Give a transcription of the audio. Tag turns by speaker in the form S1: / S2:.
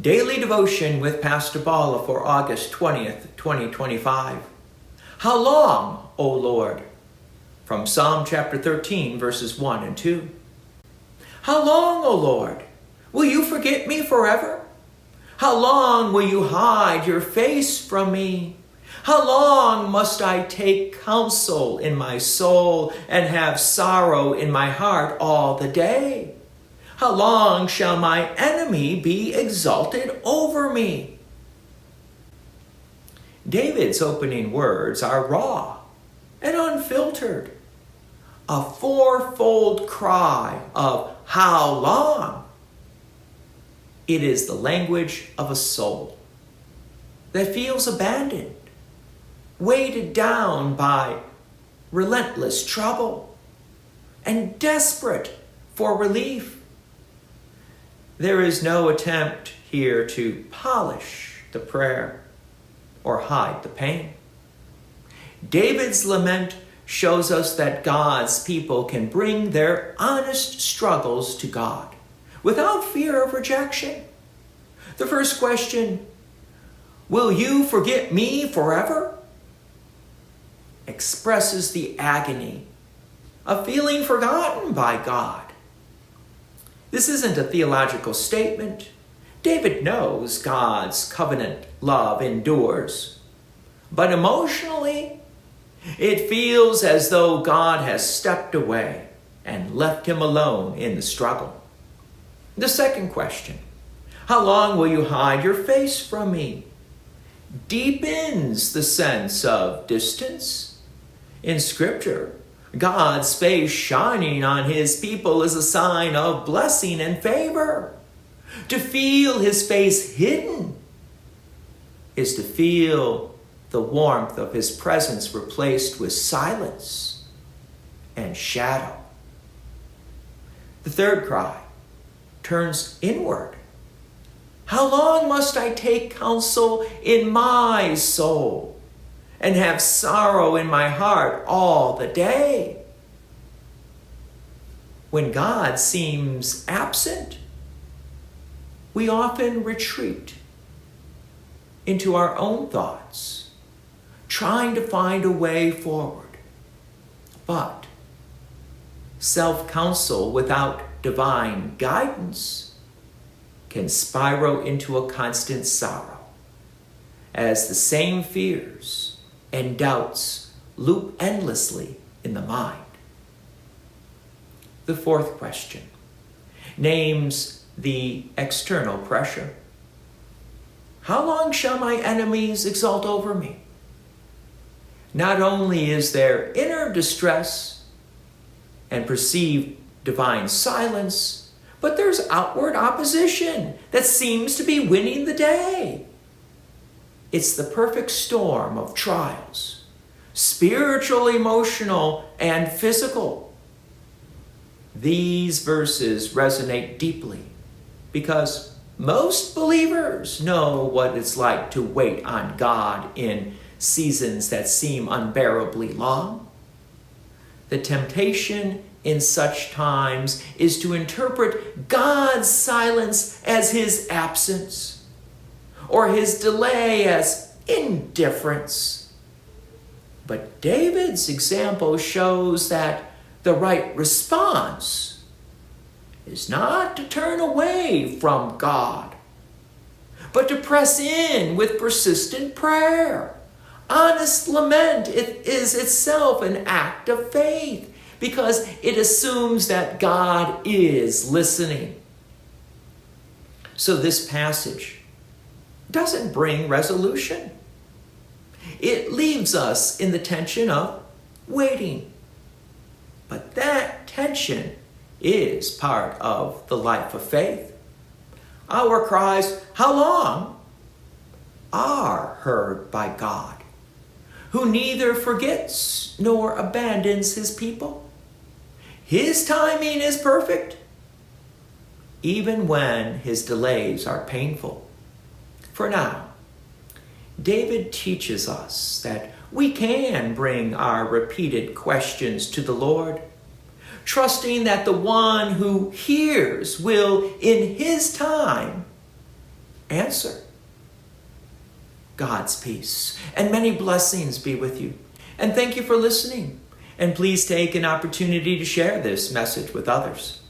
S1: Daily Devotion with Pastor Balla for August 20th, 2025. How long, O Lord? From Psalm chapter 13, verses 1 and 2. How long, O Lord? Will you forget me forever? How long will you hide your face from me? How long must I take counsel in my soul and have sorrow in my heart all the day? How long shall my enemy be exalted over me? David's opening words are raw and unfiltered. A fourfold cry of how long? It is the language of a soul that feels abandoned, weighted down by relentless trouble, and desperate for relief. There is no attempt here to polish the prayer or hide the pain. David's lament shows us that God's people can bring their honest struggles to God without fear of rejection. The first question, will you forget me forever? Expresses the agony of feeling forgotten by God. This isn't a theological statement. David knows God's covenant love endures. But emotionally, it feels as though God has stepped away and left him alone in the struggle. The second question, how long will you hide your face from me? Deepens the sense of distance. In Scripture, God's face shining on his people is a sign of blessing and favor. To feel his face hidden is to feel the warmth of his presence replaced with silence and shadow. The third cry turns inward. How long must I take counsel in my soul and have sorrow in my heart all the day? When God seems absent, we often retreat into our own thoughts, trying to find a way forward. But self-counsel without divine guidance can spiral into a constant sorrow, as the same fears and doubts loop endlessly in the mind. The fourth question names the external pressure. How long shall my enemies exult over me? Not only is there inner distress and perceived divine silence, but there's outward opposition that seems to be winning the day. It's the perfect storm of trials, spiritual, emotional, and physical. These verses resonate deeply because most believers know what it's like to wait on God in seasons that seem unbearably long. The temptation in such times is to interpret God's silence as his absence, or his delay as indifference. But David's example shows that the right response is not to turn away from God, but to press in with persistent prayer. Honest lament is itself an act of faith because it assumes that God is listening. So this passage doesn't bring resolution. It leaves us in the tension of waiting. But that tension is part of the life of faith. Our cries, how long, are heard by God, who neither forgets nor abandons his people. His timing is perfect, even when his delays are painful. For now, David teaches us that we can bring our repeated questions to the Lord, trusting that the one who hears will, in his time, answer. God's peace and many blessings be with you. And thank you for listening. And please take an opportunity to share this message with others.